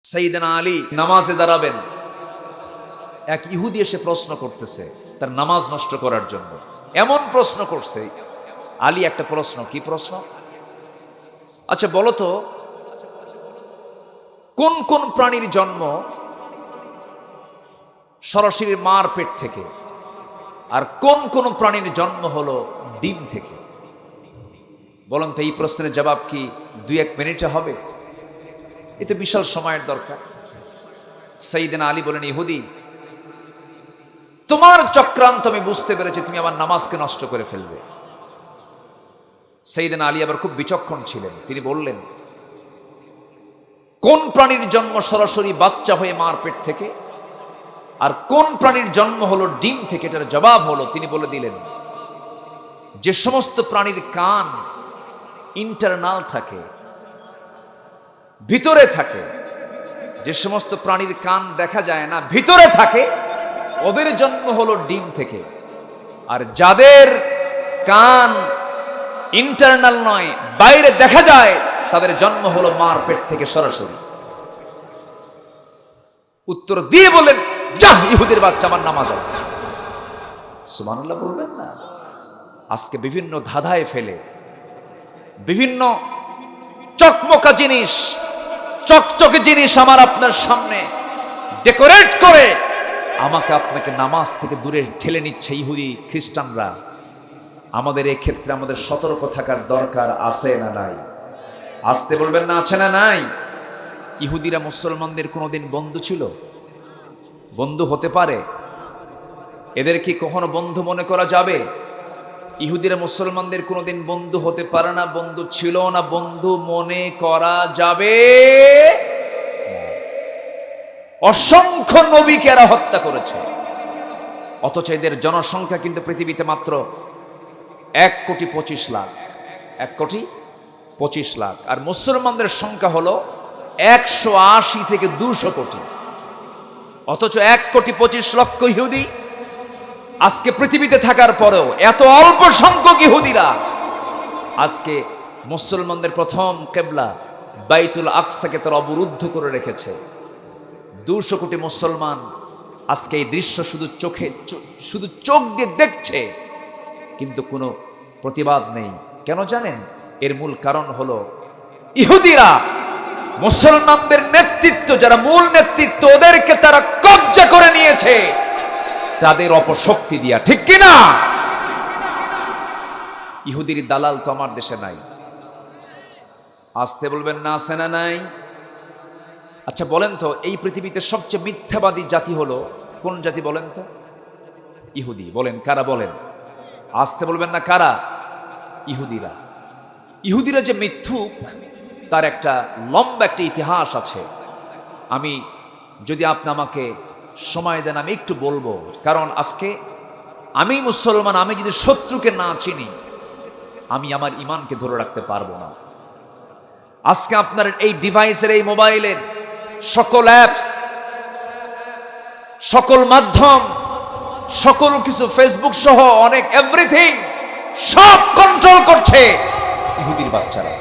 সাইয়েদনা আলী নামাজে দাঁড়াবেন, এক ইহুদি এসে প্রশ্ন করতেছে তার নামাজ নষ্ট করার জন্য। এমন প্রশ্ন করছে আলী, একটা প্রশ্ন, কি প্রশ্ন? আচ্ছা বলো তো, কোন কোন প্রাণীর জন্ম সরাসরি মার পেট থেকে, আর কোন কোন প্রাণীর জন্ম হলো ডিম থেকে? বলেন তো এই প্রশ্নের জবাব কি 2-1 মিনিটে হবে? এতে বিশাল সময়ের দরকার। সাইয়েদনা আলী বলেন, ইহুদি, তোমার চক্রান্ত আমি বুঝতে পেরেছি, তুমি আমার নামাজকে নষ্ট করে ফেলবে। সাইয়েদনা আলী আবার খুব বিচক্ষণ ছিলেন, তিনি বললেন, কোন প্রাণীর জন্ম সরাসরি বাচ্চা হয়ে মার পেট থেকে, আর কোন প্রাণীর জন্ম হলো ডিম থেকে? এটার জবাব হলো, তিনি বলে দিলেন, যে সমস্ত প্রাণীর কান ইন্টারনাল থাকে, ভিতরে থাকে, যে সমস্ত প্রাণীর কান দেখা যায় না, ভিতরে থাকে, ওদের জন্ম হলো ডিম থেকে। আর যাদের কান ইন্টারনাল নয়, বাইরে দেখা যায়, তাদের জন্ম হলো মার পেট থেকে সরাসরি। উত্তর দিয়ে বলেন, যা ইহুদির বাচ্চা, আমার নামাজ আছে। সুবহানাল্লাহ বলবেন না? আজকে বিভিন্ন ধাঁধায় ফেলে, বিভিন্ন চকমকা জিনিস, চকচকে জিনিস আমার আপনার সামনে ডেকোরেট করে আমাকে আপনাকে নামাজ থেকে দূরে ঠেলে নিচ্ছে ইহুদি খ্রিস্টানরা। আমাদের এই ক্ষেত্রে আমাদের সতর্ক থাকার দরকার আছে না নাই? আসতে বলবেন না, আছে না নাই? ইহুদিরা মুসলমানদের কোনোদিন বন্ধু ছিল? বন্ধু হতে পারে? এদের কি কখনো বন্ধু মনে করা যাবে? ইহুদিরা মুসলমানদের কোনোদিন বন্ধু হতে পারে না, বন্ধু ছিল না, বন্ধু মনে করা যাবে? অসংখ্য নবীকে এরা হত্যা করেছে, অথচ এদের জনসংখ্যা কিন্তু পৃথিবীতে মাত্র 1,25,00,000। 1,25,00,000। আর মুসলমানদের সংখ্যা হলো 180 থেকে 200 কোটি। অথচ 1,25,00,000 ইহুদি আজকে পৃথিবীতে থাকার পরেও এত অল্প সংখ্যক ইহুদিরা আজকে মুসলমানদের প্রথম কিবলা বাইতুল আকসাকে তারা অবরুদ্ধ করে রেখেছে। 200 কোটি মুসলমান আজকে এই দৃশ্য শুধু চোখ দিয়ে দেখছে, কিন্তু কোনো প্রতিবাদ নেই। কেন জানেন? এর মূল কারণ হলো ইহুদিরা মুসলমানদের নেতৃত্ব, যারা মূল নেতৃত্ব, ওদেরকে তারা কব্জা করে নিয়েছে তাদের অপশক্তি দিয়া। ঠিক কিনা? ইহুদির দালাল তো আমার দেশে নাই। আসতে বলবেন না, আছে না নাই? আচ্ছা বলেন তো, এই পৃথিবীতে সবচেয়ে মিথ্যাবাদী জাতি হলো কোন জাতি বলেন তো? ইহুদি। বলেন কারা? বলেন। আসতে বলবেন না, কারা? ইহুদিরা। ইহুদিরা যে মিথ্যুক, তার একটা লম্বা একটা ইতিহাস আছে। আমি যদি আপনি আমাকে সময় দেন আমি একটু বলবো, কারণ আজকে আমি মুসলমান, আমি যদি শত্রুকে না চিনি আমি আমার ইমানকে ধরে রাখতে পারবো না। আজকে আপনার এই ডিভাইসের, এই মোবাইলের সকল অ্যাপস, সকল মাধ্যম, সকল কিছু, ফেসবুক সহ অনেক এভরিথিং সব কন্ট্রোল করছে ইহুদির বাচ্চারা।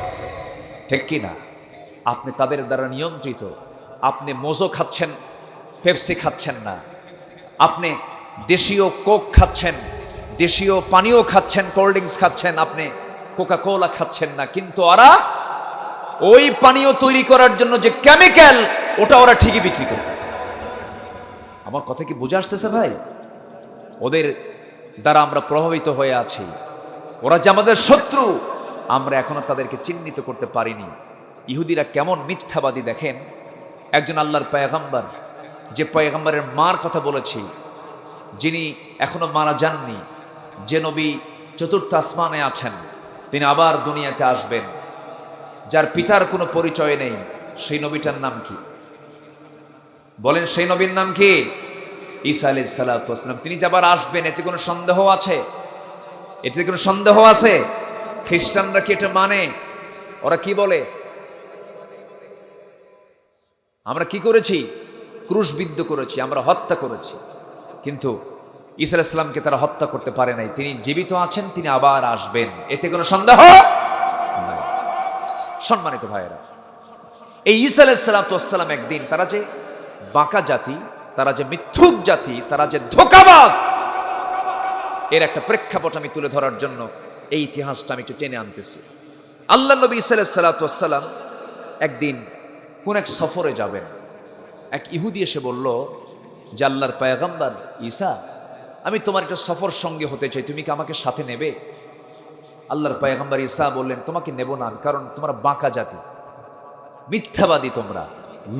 ঠিক কি না? আপনি তাদের দ্বারা নিয়ন্ত্রিত। আপনি মোজো খাচ্ছেন, পেপসি খাচ্ছেন না। আপনি দেশীয় কোক খাচ্ছেন, দেশীয় পানীয় খাচ্ছেন, কোল্ড ড্রিঙ্কস খাচ্ছেন, আপনি কোকা কোলা খাচ্ছেন না। কিন্তু ওরা ওই পানীয় তৈরি করার জন্য যে কেমিক্যাল, ওটা ওরা ঠিকই বিক্রি করতেছে। আমার কথা কি বুঝে আসতেছে ভাই? ওদের দ্বারা আমরা প্রভাবিত হয়ে আছি। ওরা যে আমাদের শত্রু, আমরা এখনো তাদেরকে চিহ্নিত করতে পারিনি। ইহুদিরা কেমন মিথ্যাবাদী দেখেন। একজন আল্লাহর পয়গম্বর, যে পয়গম্বরের মার কথা বলেছি, যিনি এখনো মারা যাননি, যে নবী 4র্থ আসমানে আছেন, তিনি আবার দুনিয়াতে আসবেন, যার পিতার কোনো পরিচয় নেই, সেই নবীটার নাম কি? বলেন, সেই নবীর নাম কি? ঈসা আলাইহিস সালাতু ওয়াস সালাম। তিনি যে আবার আসবেন, এতে কোনো সন্দেহ আছে? এতে কোনো সন্দেহ আছে? খ্রিস্টানরা কি এটা মানে? ওরা কি বলে? আমরা কি করেছি? ক্রুশবিদ্ধ করেছি, আমরা হত্যা করেছি। কিন্তু ঈসা আলাইহিস সালামকে তারা হত্যা করতে পারে নাই। তিনি জীবিত আছেন, তিনি আবার আসবেন, এতে কোনো সন্দেহ নাই। সম্মানিত ভাইয়েরা, এই ঈসা আলাইহিস সালাতু ওয়াস সালাম একদিন, তারা যে বাঁকা জাতি, তারা যে মিথ্যুক জাতি, তারা যে ধোঁকাবাজ, এর একটা প্রেক্ষাপট আমি তুলে ধরার জন্য এই ইতিহাসটা আমি একটু টেনে আনতেছি। আল্লাহ নবী ঈসা আলাইহিস সালাতু ওয়াস সালাম একদিন কোন এক সফরে যাবেন। এক ইহুদি এসে বলল যে, আল্লাহর পয়গম্বর ঈসা, আমি তোমার একটা সফর সঙ্গে হতে চাই, তুমি কি আমাকে সাথে নেবে? আল্লাহর পয়গম্বর ঈসা বললেন, তোমাকে নেব না, কারণ তোমরা বাঁকা জাতি, মিথ্যাবাদী তোমরা,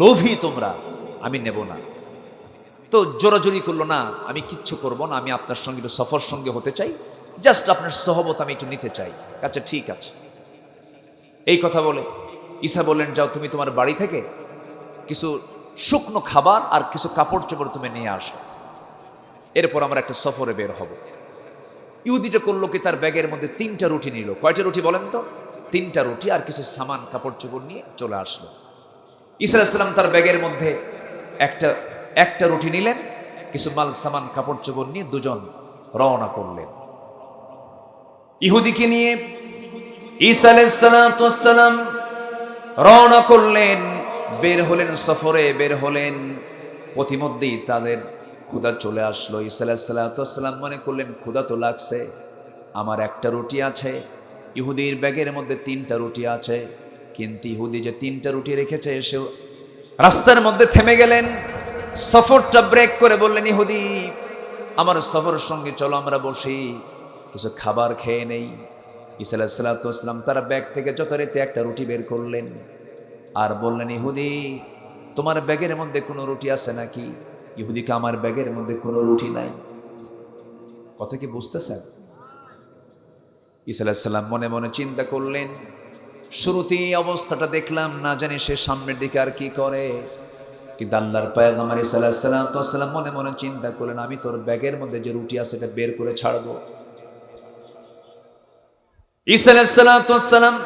লোভী তোমরা, আমি নেব না। তো জোরাজুরি করলো, না আমি কিচ্ছু করব না, আমি আপনার সঙ্গে একটু সফর সঙ্গে হতে চাই, জাস্ট আপনার সহবত আমি একটু নিতে চাই। আচ্ছা ঠিক আছে। এই কথা বলে ঈসা বললেন, যাও তুমি তোমার বাড়ি থেকে কিছু শুকনো খাবার আর কিছু কাপড় চোপড় তুমি নিয়ে আসো, এরপর আমরা একটা সফরে বের হব। ইহুদিটা করলো কি, তার ব্যাগের মধ্যে 3টা রুটি নিল। কয়টা রুটি বলেন তো? 3টা রুটি আর কিছু সামান কাপড় চোপড় নিয়ে চলে আসলো। ঈসা আলাইহিস সালাম তার ব্যাগের মধ্যে একটা রুটি নিলেন, কিছু মাল সামান কাপড় চোপড় নিয়ে দুজন রওনা করলেন। ইহুদিকে নিয়ে ঈসা আলাইহিস সালাম রওনা করলেন, বের হলেন, সফরে বের হলেন। পথিমধ্যেই তাদের ক্ষুধা চলে আসলো। ঈসা আলাইহিস সালাম মনে করলেন, ক্ষুধা তো লাগছে, আমার একটা রুটি আছে, ইহুদির ব্যাগের মধ্যে 3টা রুটি আছে। কিন্তু ইহুদি যে 3টা রুটি রেখেছে, সেও রাস্তার মধ্যে থেমে গেলেন, সফরটা ব্রেক করে বললেন, ইহুদি আমার সফরের সঙ্গে চলো, আমরা বসি, কিছু খাবার খেয়ে নেই। ঈসা আলাইহিস সালাম তার ব্যাগ থেকে যথারীতি একটা রুটি বের করলেন আর বললেন, ইহুদি তোমার ব্যাগের মধ্যে কোনো রুটি আছে নাকি? ইহুদিকে, আমার ব্যাগের মধ্যে কোনো রুটি নাই। কথা কি বুঝতেছেন? ঈসা আলাইহিস সালাম মনে মনে চিন্তা করলেন, শুরুতেই অবস্থাটা দেখলাম, না জানি সে সামনের দিকে আর কি করে। কিন্তু আল্লাহর পয়গম্বর ঈসা আলাইহিস সালাম মনে মনে চিন্তা করলেন, আমি তোর ব্যাগের মধ্যে যে রুটি আছে এটা বের করে ছাড়বো। ঈসা আলাইহিস সালাম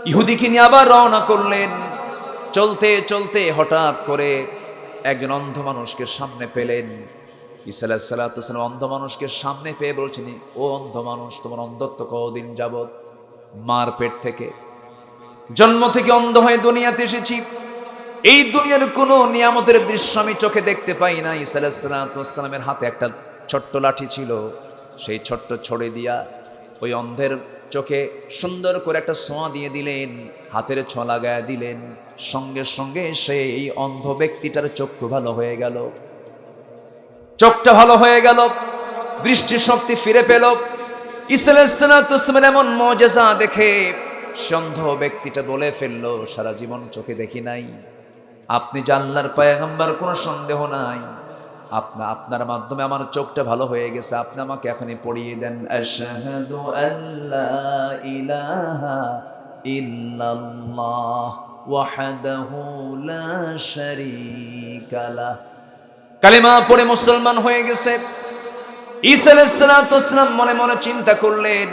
ইহুদিকে নিয়ে আবার রওনা করলেন। চলতে চলতে হঠাৎ করে একজন অন্ধ মানুষকে সামনে পেলেন। ঈসা আলাইহিস সালাম অন্ধ মানুষকে সামনে পেয়ে বলছেন, ও অন্ধ মানুষ, তোমার অন্ধত্ব কতদিন যাবত? মার পেট থেকে, জন্ম থেকে অন্ধ হয়ে দুনিয়াতে এসেছি, এই দুনিয়ার কোনো নিয়ামতের দৃশ্য আমি চোখে দেখতে পাই না। ঈসা আলাইহিস সালামের হাতে একটা ছোট্ট লাঠি ছিল, সেই ছোট্ট ছড়ে দিয়া ওই অন্ধের চোখে সুন্দর করে একটা ছোঁয়া দিয়ে দিলেন, হাতের ছোঁয়া লাগায় দিলেন। সঙ্গে সঙ্গে সেই অন্ধ ব্যক্তিটার চক্ষু ভালো হয়ে গেল, চোখটা ভালো হয়ে গেল, দৃষ্টি শক্তি ফিরে পেল। ঈসা আলাইহিস সালামের এমন মুজিজা দেখে সে অন্ধ ব্যক্তিটা বলে ফেললো, সারা জীবন চোখে দেখি নাই, আপনি যে আল্লাহর পয়গম্বর কোনো সন্দেহ নাই, আপনার মাধ্যমে আমার চোখটা ভালো হয়ে গেছে, আপনি আমাকে এখনই পড়িয়ে দেন, আশহাদু আল্লা ইলাহা ইল্লাল্লাহ ওয়াহদাহু লা শারীকা লাহ। কালিমা পড়ে মুসলমান হয়ে গেছে। ঈসা আলাইহিস সালাম মনে মনে চিন্তা করলেন,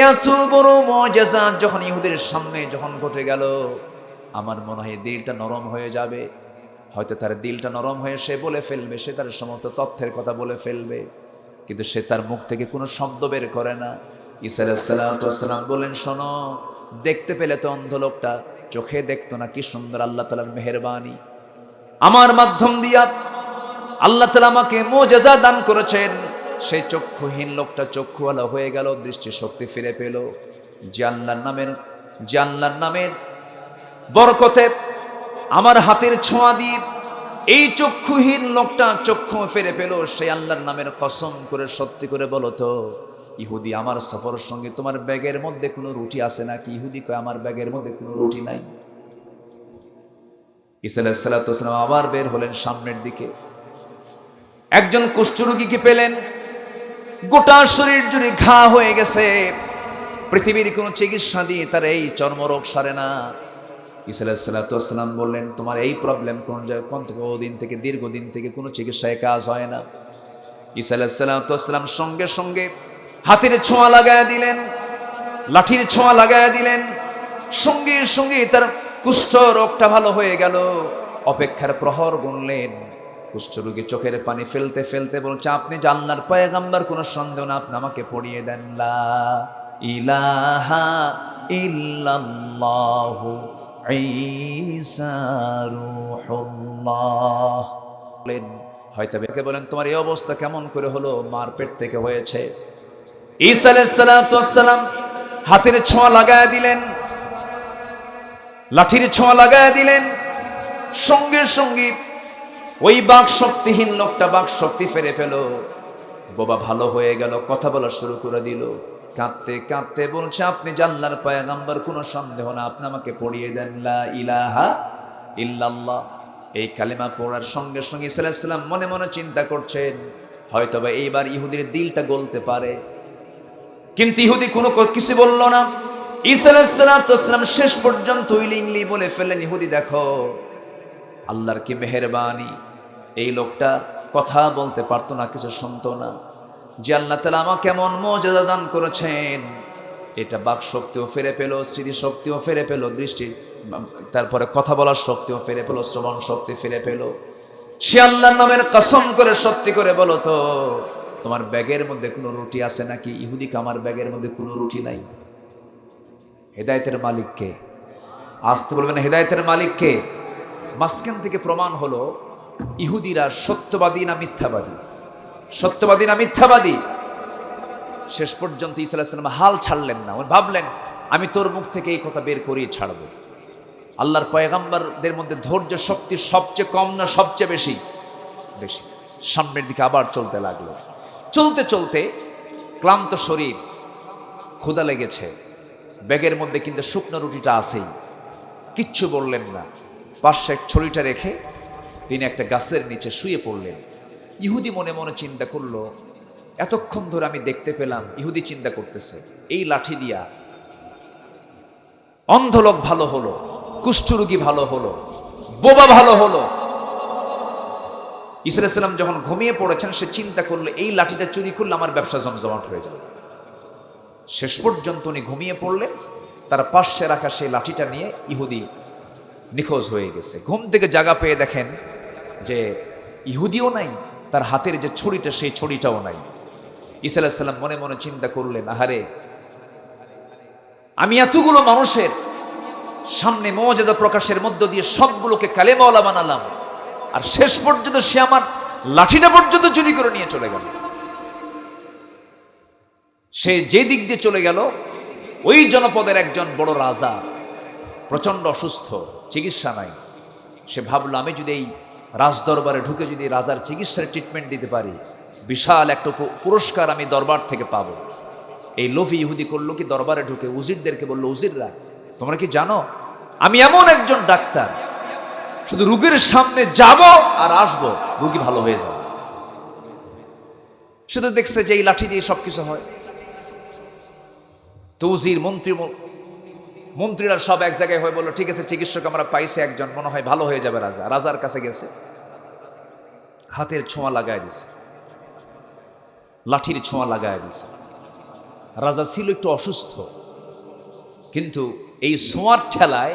এত বড় মুজিজা যখন ইহুদের সামনে যখন ঘটে গেল, আমার মনে হয় দিলটা নরম হয়ে যাবে। হয়তো তার দিলটা নরম হয়ে সে বলে ফেলবে, সে তার সমস্ত তথ্যের কথা বলে ফেলবে, কিন্তু সে তার মুখ থেকে কোনো শব্দ বের করে না। ঈসা আলাইহিস সালাম বলেন, শোনো, দেখতে পেলে তো অন্ধ লোকটা চোখে দেখতো না, কি সুন্দর আল্লাহ তাআলার মেহেরবানি, আমার মাধ্যম দিয়া আল্লাহ তাআলা আমাকে মুজিজা দান করেছেন। সেই চক্ষুহীন লোকটা চক্ষুওয়ালা হয়ে গেল, দৃষ্টি শক্তি ফিরে পেল। যে আল্লাহর নামের বরকতে আমার হাতের ছোঁয়া দিয়ে এই চক্ষুহীন লোকটা চক্ষু ফিরে পেল। সেই আল্লাহর নামের কসম করে সত্যি করে বলো তো, ইহুদি আমার সফরের সঙ্গে তোমার ব্যাগের মধ্যে কোনো রুটি আছে নাকি? ইহুদি কয়, আমার ব্যাগের মধ্যে কোনো রুটি নাই। ঈসা আলাইহিস সালাম আবার বের হলেন সামনের দিকে। একজন কুষ্ঠরোগীকে পেলেন, গোটা শরীর জুড়ে ঘা হয়ে গেছে, পৃথিবীর কোনো চিকিৎসা দিয়ে তার এই চর্মরোগ সারে না। ঈসা আলাইহিস সালাম বললেন, তোমার এই প্রবলেম কতদিন থেকে, দীর্ঘদিন থেকে কোনো চিকিৎসায় কাজ হয় না। ঈসা আলাইহিস সালাম সঙ্গে সঙ্গে হাতের ছোঁয়া লাগায় দিলেন, লাঠির ছোঁয়া লাগায় দিলেন, সঙ্গে সঙ্গে তার কুষ্ঠ রোগটা ভালো হয়ে গেল। অপেক্ষার প্রহর গুনলেন, কুষ্ঠরোগী চোখের পানি ফেলতে ফেলতে বলছে, আপনি যে আল্লাহর পয়গম্বর কোনো সন্দেহ না, আপনি আমাকে পড়িয়ে দেন, লা ইলাহা ইল্লাল্লাহু ঈসা রূহুল্লাহ। হয়তো বলেন তোমার এই অবস্থা কেমন করে হলো? মার পেট থেকে হয়েছে। ঈসা আলাইহিস সালাতু ওয়াস সালাম হাতের ছোঁয়া লাগায় দিলেন, লাঠির ছোঁয়া লাগায় দিলেন, সঙ্গে সঙ্গে ওই বাক শক্তিহীন লোকটা বাক শক্তি ফিরে পেল, বাবা ভালো হয়ে গেল, কথা বলা শুরু করে দিল। কাঁদতে কাঁদতে বলছে, আপনি আল্লাহর পয়গম্বর, কোনো সন্দেহ না, আপনি আমাকে পড়িয়ে দেন লা ইলাহা ইল্লাল্লাহ। এই কালেমা পড়ার সঙ্গে সঙ্গে ঈসা আলাইহিস সালাম মনে মনে চিন্তা করছেন হয়তোবা এইবার ইহুদির দিলটা গলতে পারে, কিন্তু ইহুদি কোনো কিছু বলল না। ঈসা আলাইহিস সালাম শেষ পর্যন্ত উইলিংলি বলে ফেললেন, ইহুদি দেখো আল্লাহর কি মেহেরবানি, এই লোকটা কথা বলতে পারতো না, কিছু শুনতো না, যে আল্লাহ তাআলা আমাকে কেমন মুজিজা দান করেছেন, এটা বাক শক্তিও ফিরে পেল, স্মৃতি শক্তিও ফিরে পেল, দৃষ্টি তারপরে কথা বলার শক্তিও ফিরে পেল, শ্রবণ শক্তি ফিরে পেল। সে আল্লাহর নামের কসম করে সত্যি করে বলো তো, তোমার ব্যাগের মধ্যে কোনো রুটি আছে নাকি? ইহুদিকে, আমার ব্যাগের মধ্যে কোনো রুটি নাই। হেদায়েতের মালিক কে? আসতে বলবেন হেদায়েতের মালিক কে? মাঝখান থেকে প্রমাণ হলো ইহুদিরা সত্যবাদী না মিথ্যাবাদী, সত্যবাদী না মিথ্যাবাদী। শেষ পর্যন্ত ঈসা আলাইহিস সালাম হাল ছাড়লেন না, ভাবলেন আমি তোর মুখ থেকে এই কথা বের করিয়ে ছাড়বো। আল্লাহর পয়গম্বরদের মধ্যে ধৈর্য শক্তি সবচেয়ে কম না সবচেয়ে বেশি? বেশি। সামনের দিকে আবার চলতে লাগলো। চলতে চলতে ক্লান্ত শরীর, ক্ষুধা লেগেছে, ব্যাগের মধ্যে কিন্তু শুকনো রুটিটা আছেই, কিচ্ছু বললেন না। পাশে ছড়িটা রেখে তিনি একটা গাছের নিচে শুয়ে পড়লেন। ইহুদি মনে মনে চিন্তা করলো, এতক্ষণ ধরে আমি দেখতে পেলাম, ইহুদি চিন্তা করতেছে এই লাঠি দিয়া অন্ধ লোক ভালো হলো, কুষ্ঠরোগী ভালো হলো, বোবা ভালো হলো। ঈসা আলাইহিস সালাম যখন ঘুমিয়ে পড়েছেন, সে চিন্তা করলো এই লাঠিটা চুরি করলে আমার ব্যবসা জমজমাট হয়ে যাবে। শেষ পর্যন্ত উনি ঘুমিয়ে পড়লেন, তার পাশে রাখা সেই লাঠিটা নিয়ে ইহুদি নিখোঁজ হয়ে গেছে। ঘুম থেকে জাগা পেয়ে দেখেন যে ইহুদিও নাই, তার হাতের যে ছড়িটা সেই ছড়িটাও নাই। ঈসা আলাইহিস সালাম মনে মনে চিন্তা করলেন, আহারে আমি এতগুলো মানুষের সামনে মুজিজা প্রকাশের মধ্য দিয়ে সবগুলোকে কালেমাওয়ালা বানালাম, আর শেষ পর্যন্ত সে আমার লাঠিটা পর্যন্ত চুরি করে নিয়ে চলে গেল। সে যে দিক দিয়ে চলে গেল, ওই জনপদের একজন বড় রাজা, প্রচন্ড অসুস্থ, চিকিৎসা নাই। সে ভাবলো আমি যদি এই রাজদরবারে ঢুকে যদি রাজার চিকিৎসার ট্রিটমেন্ট দিতে পারি, বিশাল একটা পুরস্কার আমি দরবার থেকে পাবো। এই লোভী ইহুদি করলো কি, দরবারে ঢুকে উজিরদেরকে বললো, উজিররা তোমরা কি জানো আমি এমন একজন ডাক্তার, শুধু রোগীর সামনে যাব আর আসবো, রোগী ভালো হয়ে যাবে। শুধু দেখছে যে এই লাঠি দিয়ে সবকিছু হয়। তো উজির, মন্ত্রীরা সব এক জায়গায় হয়ে বললো, ঠিক আছে চিকিৎসক আমরা পাইছি একজন, মনে হয় ভালো হয়ে যাবে। রাজার কাছে গেছে, হাতের ছোঁয়া লাগায় দিছে, লাঠির ছোঁয়া লাগায় দিছে। রাজা ছিল একটু অসুস্থ, কিন্তু এই ছোঁয়ার ঠেলায়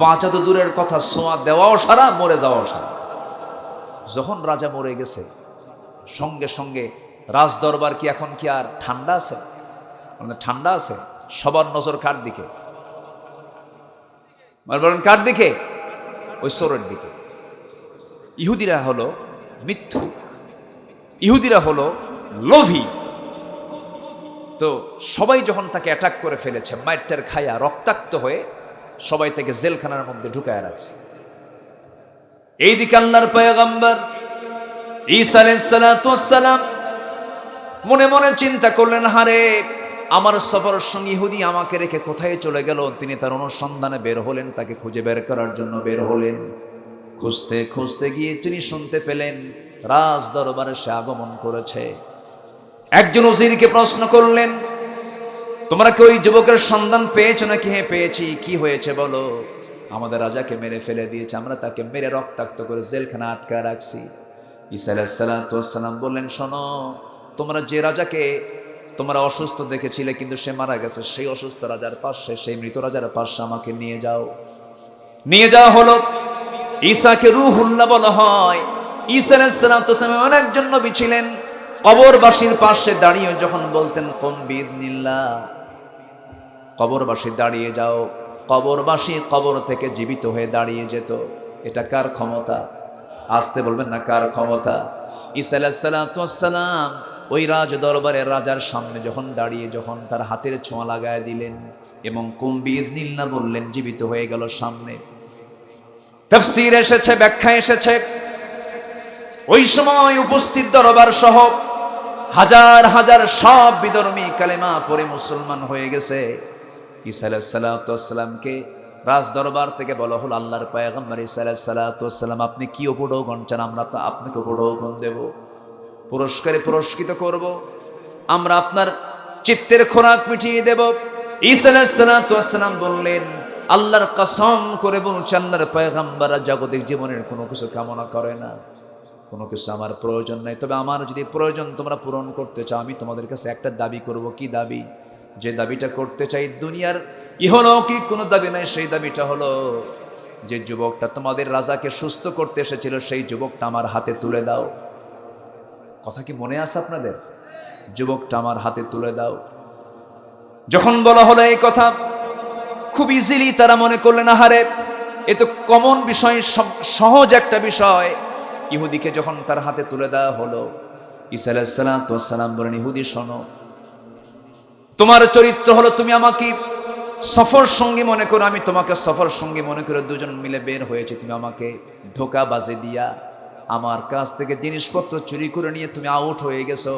বাঁচা তো দূরের কথা, ছোঁয়া দেওয়াও সারা, মরে যাওয়াও সারা। যখন রাজা মরে গেছে, সঙ্গে সঙ্গে রাজ দরবার কি এখন কি আর ঠান্ডা আছে? মানে ঠান্ডা আছে? সবার নজর কার দিকে? বলেন কার দিকে? ওই চোরের দিকে। ইহুদিরা হলো মিথ্যুক, ইহুদিরা হলো লোভী। তো সবাই যখন তাকে অ্যাটাক করে ফেলেছে, মাইটার খায়া রক্তাক্ত হয়ে সবাই তাকে জেলখানার মধ্যে ঢুকায় রাখছে। এইদিকে আল্লাহর পয়গম্বর ঈসা আলাইহিস সালাম মনে মনে চিন্তা করলেন, হারে আমার সফরের সঙ্গে ইহুদি আমাকে রেখে কোথায় চলে গেল। তিনি তার অনুসন্ধানে বের হলেন, তাকে খুঁজে বের করার জন্য বের হলেন। খুঁজতে খুঁজতে গিয়ে তিনি শুনতে পেলেন রাজ দরবারে সে আগমন করেছে। একজন উজিরকে প্রশ্ন করলেন, তোমরা কি ওই যুবকের সন্ধান পেয়েছো নাকি? হ্যাঁ পেয়েছি। কি হয়েছে বলো? আমাদের রাজাকে মেরে ফেলে দিয়েছে, আমরা তাকে মেরে রক্তাক্ত করে জেলখানা আটকা রাখছি। ঈসা আলাইহিস সালাম বললেন, শোনো, তোমরা যে রাজাকে তোমরা অসুস্থ দেখেছিলে কিন্তু সে মারা গেছে, সেই অসুস্থ রাজার পাশে, সেই মৃত রাজার পাশে আমাকে নিয়ে যাও। নিয়ে যাওয়া হলো। ঈসাকে রূহুল্লাহ বলা হয়। ঈসা আলাইহিস সালাম এমন একজন নবী ছিলেন, কবরবাসীর পাশে দাঁড়িয়ে যখন বলতেন কুম বিইذনিল্লাহ, কবরবাসী দাঁড়িয়ে যাও, কবরবাসী কবর থেকে জীবিত হয়ে দাঁড়িয়ে যেত। এটা কার ক্ষমতা? আসতে বলবেন না, কার ক্ষমতা? ঈসা আলাইহিস সালাতু ওয়াস সালাম ওই রাজ দরবারের রাজার সামনে যখন দাঁড়িয়ে যখন তার হাতের ছোঁয়া লাগায় দিলেন এবং কুম বিইযনিল্লাহ বললেন, জীবিত হয়ে গেল সামনে। তাফসীর এসেছে, ব্যাখ্যা এসেছে, ওই সময় উপস্থিত দরবার সহ হাজার হাজার সব বিধর্মী কালেমা পড়ে মুসলমান হয়ে গেছে। ঈসা আলাইহিস সালাতু ওয়াস সালামকে রাজ দরবার থেকে বলা হলো, আল্লাহর পয়গম্বর ঈসা আলাইহিস সালাতু ওয়াস সালাম, আপনি কি উপঢৌকন চান, আমরা আপনাকে উপঢৌকন দেব, পুরস্কারে পুরস্কৃত করব, আমরা আপনার চিত্তের খোরাক মিটিয়ে দেব। ঈসা আলাইহিস সালাতু ওয়াস সালাম বললেন, আল্লাহর কসম করে বলছি, আল্লাহর পয়গম্বর জাগতিক জীবনের কোনো কিছু কামনা করে না, কোনো কিছু আমার প্রয়োজন নাই, তবে আমার যদি প্রয়োজন তোমরা পূরণ করতে চাও, আমি তোমাদের কাছে একটা দাবি করব। কি দাবি? যে দাবিটা করতে চাই, দুনিয়ার ইহলৌকিক কোনো দাবি নাই, সেই দাবিটা হলো যে যুবকটা তোমাদের রাজাকে সুস্থ করতে এসেছিল, সেই যুবকটা আমার হাতে তুলে দাও। কথা কি মনে আছে আপনাদের? যুবকটা আমার হাতে তুলে দাও। যখন বলা হলো এই কথা, খুব ইজিলি তারা মনে করলেন, আহারে এ তো কমন বিষয়, সহজ একটা বিষয়। ইহুদিকে যখন তার হাতে তুলে দেওয়া হলো, ঈসা আলাইহিস সালাতু ওয়াস সালাম বলেন, ইহুদি শোনো, তোমার চরিত্র হলো তুমি আমাকে সফর সঙ্গী মনে করো, আমি তোমাকে সফর সঙ্গী মনে করে দুজন মিলে বের হয়েছে, তুমি আমাকে ধোঁকাবাজি দিয়া আমার কাছ থেকে জিনিসপত্র চুরি করে নিয়ে তুমি আউট হয়ে গেছো,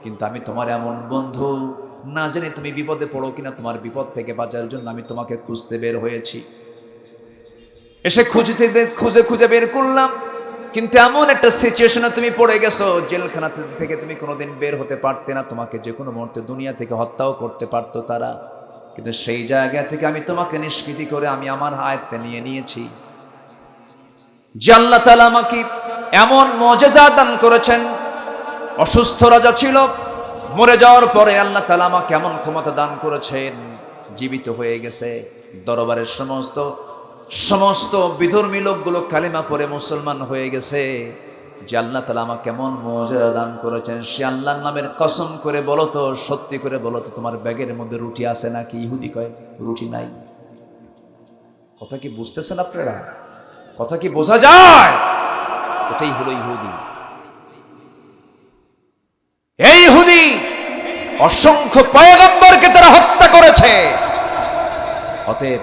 কিন্তু আমি তোমার এমন বন্ধু, না জানি তুমি বিপদে পড়ো কিনা, তোমার বিপদ থেকে বাঁচার জন্য আমি তোমাকে খুঁজতে বের হয়েছি। এসে খুঁজে খুঁজে বের করলাম, কিন্তু এমন একটা সিচুয়েশনে তুমি পড়ে গেছো, জেলখানা থেকে তুমি কোনোদিন বের হতে পারতে না, তোমাকে যে কোনো মুহূর্তে দুনিয়া থেকে হত্যাও করতে পারতো তারা, কিন্তু সেই জায়গা থেকে আমি তোমাকে নিষ্কৃতি করে আমি আমার আয়ত্তে নিয়ে নিয়েছি। যে আল্লাহ তাআলা আমাকে এমন মুজিজা দান করেছেন, অসুস্থ রাজা ছিল, মরে যাওয়ার পরে আল্লাহ তাআলা আমাকে এমন ক্ষমতা দান করেছেন, জীবিত হয়ে গেছে, দরবারের সমস্ত বিধর্মী লোকগুলো কালিমা পড়ে মুসলমান হয়ে গেছে। যে আল্লাহ তাআলা আমাকে কেমন মুজিজা দান করেছেন, সে আল্লাহর নামের কসম করে বলো তো, সত্যি করে বলো তো, তোমার ব্যাগের মধ্যে রুটি আছে নাকি? ইহুদি কয়, রুটি নাই। কথা কি বুঝতেছেন আপনারা? কথা কি বোঝা যায়? এটাই হলো ইহুদি। এই ইহুদি অসংখ্য পয়গম্বরকে তারা হত্যা করেছে। অতএব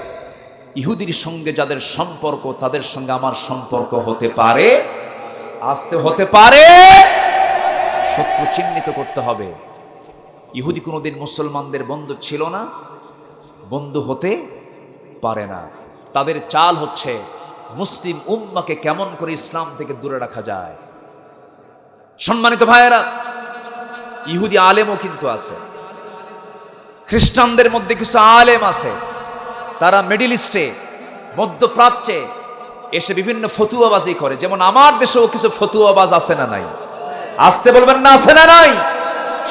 ইহুদির সঙ্গে যাদের সম্পর্ক, তাদের সঙ্গে আমার সম্পর্ক হতে পারে, আসতে হতে পারে, শত্রু চিহ্নিত করতে হবে। ইহুদি কোনোদিন মুসলমানদের বন্ধু ছিল না, বন্ধু হতে পারে না। তাদের চাল হচ্ছে মুসলিম উম্মাকে কেমন করে ইসলাম থেকে দূরে রাখা যায়। সম্মানিত ভাইয়েরা, ইহুদি আলেমও কিন্তু আছে, খ্রিস্টানদের মধ্যে কিছু আলেম আছে, তারা মিডল ইস্টে, মধ্যপ্রাচ্যে এসে বিভিন্ন ফতুয়াবাজি করে। যেমন আমার দেশেও কিছু ফতুয়াবাজ আছে না নাই? আসতে বলবেন না, আছে না নাই?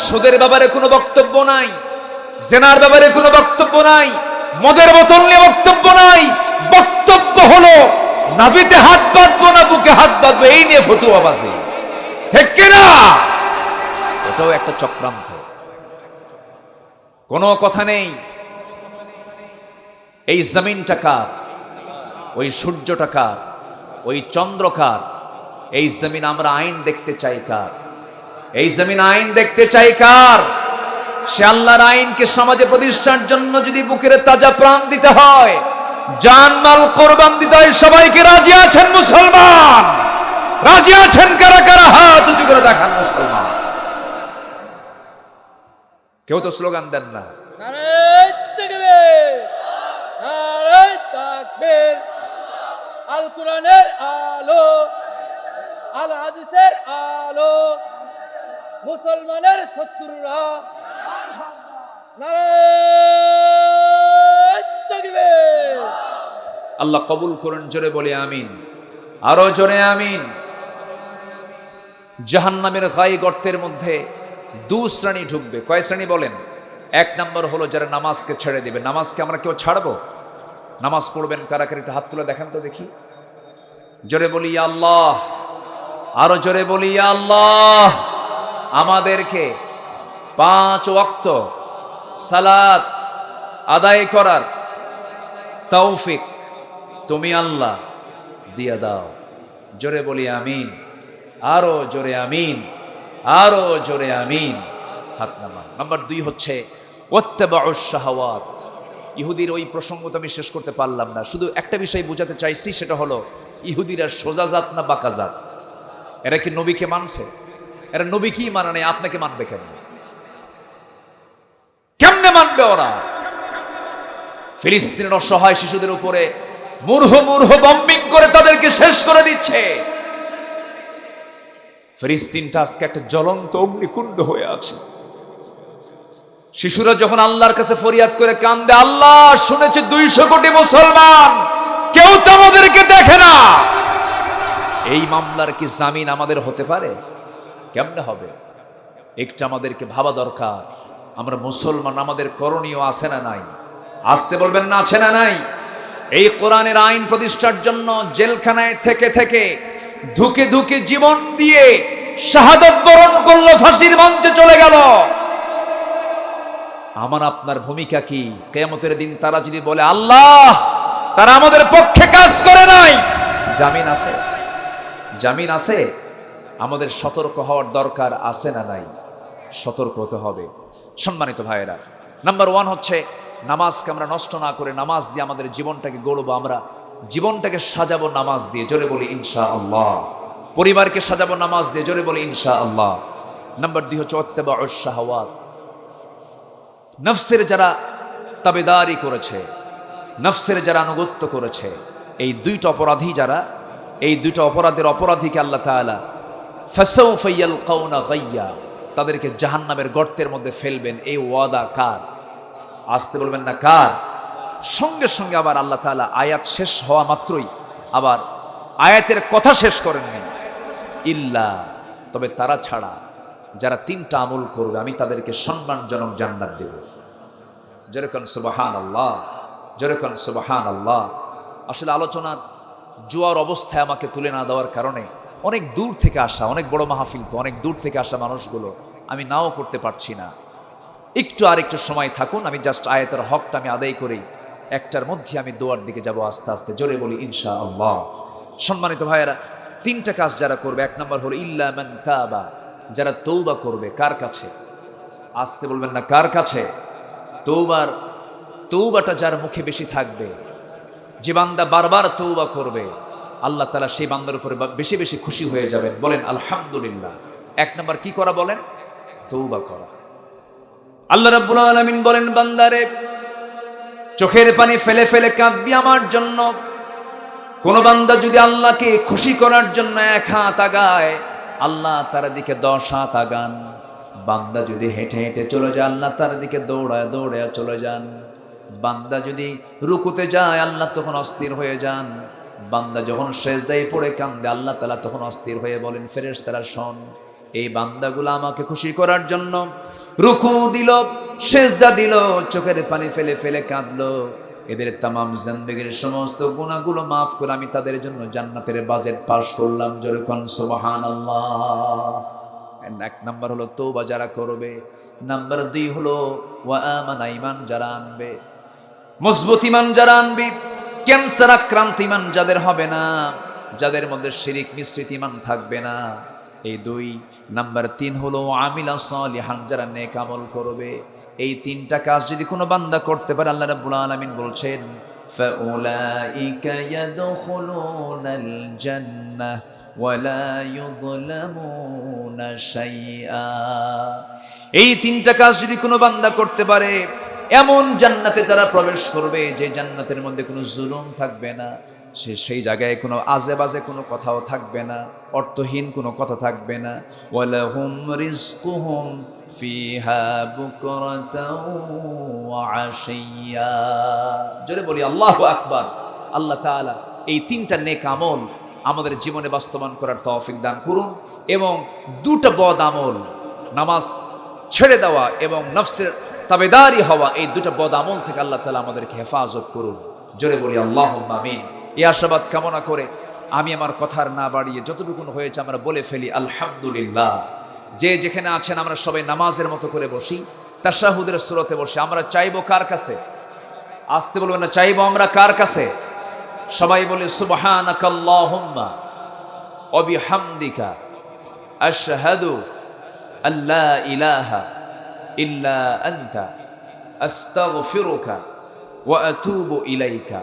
সুদের ব্যাপারে কোনো বক্তব্য নাই, জেনার ব্যাপারে কোনো বক্তব্য নাই, মদের বোতল নিয়ে বক্তব্য নাই, বক্তব্য হলো নাভিতে হাত বাঁধবো না বুকে হাত বাঁধবো, এই নিয়ে ফতুয়াবাজি। ঠিক কিনা? এটাও একটা চক্রান্ত, কোনো কথা নেই। এই জমিনটা কার? ওই সূর্যটা কার? ওই চন্দ্র কার? এই জমিন আমরা আইন দেখতে চাই কার? এই জমিন আইন দেখতে চাই কার? সে আল্লাহর আইনকে সমাজে প্রতিষ্ঠার জন্য যদি বুকের তাজা প্রাণ দিতে হয়, জানমাল কোরবান দিতে হয়, সবাইকে রাজি আছেন মুসলমান? রাজি আছেন কারা কারা? হাত উঁচু করে দেখান মুসলমান। কেউ তো স্লোগান দেন না। আল কোরআনের আলো, আল হাদিসের আলো, মুসলমানের শত্রুরা নারায়ে তাকবীর। আল্লাহ কবুল করুন, জোরে বলে আমিন, আরো জোরে আমিন। জাহান্নামের গায়ে গর্তের মধ্যে দু শ্রেণী ঢুকবে। কয় শ্রেণী বলেন? এক নম্বর হলো যারা নামাজকে ছেড়ে দিবে। নামাজকে আমরা কেউ ছাড়বো? নামাজ পড়বেন কারা কারা? একটু হাত তুলে দেখান তো দেখি। জোরে বলি ইয়া আল্লাহ, আরো জোরে বলি ইয়া আল্লাহ। আমাদেরকে 5 ওয়াক্ত সালাত আদায় করার তৌফিক তুমি আল্লাহ দিয়া দাও। জোরে বলি আমিন, আরো জোরে আমিন, আরো জোরে আমিন। হাত নামান। নাম্বার 2 হচ্ছে ওয়াত্তাবাউশ শাহাওয়াত। ইহুদির ওই প্রসঙ্গ তো আমি শেষ করতে পারলাম না, শুধু একটা বিষয় বোঝাতে চাইছি, সেটা হলো ইহুদিরা সোজা জাত না বাঁকা জাত? এরা কি নবীকে মানছে? এরা নবীকেই মানে নাই, আপনাকে মানবে কেমনে? কেমনে মানবে ওরা? ফিলিস্তিনের অসহায় শিশুদের উপরে মূর্হ বম্বিং করে তাদেরকে শেষ করে দিচ্ছে। ফিলিস্তিনটা আজকে একটা জ্বলন্ত অগ্নিকুণ্ড হয়ে আছে। শিশুরা যখন আল্লাহর কাছে ফরিয়াদ করে কান্দে, আল্লাহ শুনেছে 200 কোটি মুসলমান, কেউ তো আমাদেরকে দেখে না। এই মামলার কি জামিন আমাদের হতে পারে? কেমনে হবে? একটা আমাদেরকে ভাবা দরকার, আমরা মুসলমান, আমাদের করণীয় আছে না নাই? আসতে বলবেন না, আছে না নাই? এই কোরআনের আইন প্রতিষ্ঠার জন্য জেলখানায় থেকে থেকে ধুকে ধুকে জীবন দিয়ে শাহাদাত বরণ করলো, ফাঁসির মঞ্চে চলে গেল। আমার আপনার ভূমিকা কি? কিয়ামতের দিন তারা যদি বলে আল্লাহ তারা আমাদের পক্ষে কাজ করে নাই, জামিন আছে? জামিন আছে? আমাদের সতর্ক হওয়ার দরকার আছে না নাই? সতর্ক হতে হবে। সম্মানিত ভাইয়েরা, নাম্বার 1 হচ্ছে নামাজকে আমরা নষ্ট না করে নামাজ দিয়ে আমাদের জীবনটাকে গড়বো। আমরা জীবনটাকে সাজাবো নামাজ দিয়ে, জোরে বলি ইনশাআল্লাহ। পরিবারকে সাজাবো নামাজ দিয়ে, জোরে বলি ইনশাআল্লাহ। নাম্বার 2 হচ্ছে ওয়াত্তাবাউশ শাহাওয়াত। নফসের যারা তাবেদারি করেছে, নফসের যারা আনুগত্য করেছে, এই 2টা অপরাধী যারা, এই 2টা অপরাধের অপরাধীকে আল্লাহ তাআলা ফাসাউফা ইয়ালকাউনা গাইয়া, তাদেরকে জাহান্নামের গর্তের মধ্যে ফেলবেন। এই ওয়াদা কার? আসতে বলবেন না কার? সঙ্গে সঙ্গে আবার আল্লাহ তাআলা আয়াত শেষ হওয়া মাত্রই আবার আয়াতের কথা শেষ করেননি, ইল্লা, তবে তারা ছাড়া যারা 3টা আমল করবে আমি তাদেরকে সম্মানজনক জান্নাত দেব। যেরকম সুবহানাল্লাহ, যেরকম সুবহানাল্লাহ। আসলে আলোচনার জোয়ার অবস্থায় আমাকে তুলে না দেওয়ার কারণে অনেক দূর থেকে আসা, অনেক বড় মাহফিল তো, অনেক দূর থেকে আসা মানুষগুলো আমি নাও করতে পারছি না। একটু আরেকটু সময় থাকুন, আমি জাস্ট আয়াতের হকটা আমি আদায় করেই 1টার মধ্যে আমি দোয়ার দিকে যাব আস্তে আস্তে, জোরে বলি ইনশাআল্লাহ। সম্মানিত ভাইয়েরা, 3টা কাজ যারা করবে, 1 নম্বর হলো ইল্লা মান তাবা, যারা তৌবা করবে। কার কাছে? আসতে বলবেন না কার কাছে? তৌবাটা যার মুখে বেশি থাকবে, যে বান্দা বারবার তৌবা করবে, আল্লাহ তাআলা সেই বান্দার উপরে বেশি বেশি খুশি হয়ে যাবেন। বলেন আলহামদুলিল্লাহ। 1 নম্বর কি করা? বলেন তৌবা করা। আল্লাহ রাব্বুল আলামিন বলেন, বান্দারে চোখের পানি ফেলে ফেলে কাঁদবি আমার জন্য। কোন বান্দা যদি আল্লাহকে খুশি করার জন্য 1 হাত আগায়, আল্লাহ তার দিকে 10 হাত আগান। বান্দা যদি হেঁটে হেঁটে চলে যায়, আল্লাহ তার দিকে দৌড়ায় দৌড়ায় চলে যান। বান্দা যদি রুকুতে যায়, আল্লাহ তখন অস্থির হয়ে যান। বান্দা যখন সেজদায় পড়ে কান্দে, আল্লাহ তাআলা তখন অস্থির হয়ে বলেন, ফেরেশতারা শোন, এই বান্দাগুলো আমাকে খুশি করার জন্য রুকু দিল, সেজদা দিল, চোখের পানি ফেলে ফেলে কাঁদলো, এদের তামাম জিন্দেগীর সমস্ত গুনাহগুলো মাফ করে আমি তাদের জন্য জান্নাতের বাজেট পাস করলাম। জোরে কোন সুবহানাল্লাহ। 1 নাম্বার হলো তওবা যারা করবে। নাম্বার 2 হলো ওয়া আমানা, ঈমান যারা আনবে, মজবুত ঈমান যারা আনবে, ক্যান্সার আক্রান্ত ঈমান যাদের হবে না, যাদের মধ্যে শিরিক মিশ্রিত ঈমান থাকবে না। এই 2 নাম্বার 3 হলো আমিলা সালিহান, যারা নেক আমল করবে। এই 3টা কাজ যদি কোনো বান্দা করতে পারে, আল্লাহ রাব্বুল আলামিন বলছেন ফাউলাইকা ইয়াদখুলুনাল জান্নাহ ওয়ালা ইউযলামুনা শাইআ। এই 3টা কাজ যদি কোনো বান্দা করতে পারে, এমন জান্নাতে তারা প্রবেশ করবে যে জান্নাতের মধ্যে কোনো জুলুম থাকবে না, সেই জায়গায় কোনো আজে বাজে কোনো কথাও থাকবে না, অর্থহীন কোনো কথা থাকবে না। ওয়ালাহুম রিজকুহুম ফিহা বুকরাতাও ওয়া আশিয়া। জোরে বলি আল্লাহু আকবার। আল্লাহ তাআলা এই 3টা নেক আমল আমাদের জীবনে বাস্তবায়ন করার তৌফিক দান করুন, এবং 2টা বদ আমল, নামাজ ছেড়ে দেওয়া এবং নফসের তাবেদারি হওয়া, এই 2টা বদ আমল থেকে আল্লাহ তাআলা আমাদেরকে হেফাজত করুন। জোরে বলি আল্লাহুম্মা আমিন। এই আশাবাদ কামনা করে আমি আমার কথার না বাড়িয়ে যতটুকু হয়েছে আমরা বলে ফেলি আলহামদুলিল্লাহ। যে যেখানে আছেন আমরা সবাই নামাজের মতো করে বসি, তাশাহুদের সূরতে বসে আমরা চাইবো কার কাছে? আসতে বলবেন না, চাইবো আমরা কার কাছে? সবাই বলে সুবহানাকাল্লাহুম্মা ওয়া বিহামদিকা আশহাদু আল্লা ইলাহা ইল্লা আনতা আস্তাগফিরুকা ওয়া আতুবু ইলাইকা।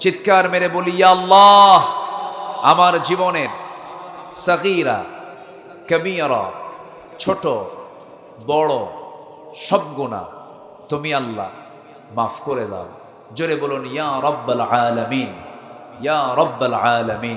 চিৎকার মেরে বলি, ইয়া আল্লাহ, আমার জীবনের সগীরা কবীরা, ছোট বড় সব গুনাহ তুমি আল্লাহ মাফ করে দাও। জোরে বলুন, ইয়া রাব্বাল আলামিন, ইয়া রাব্বাল আলামিন।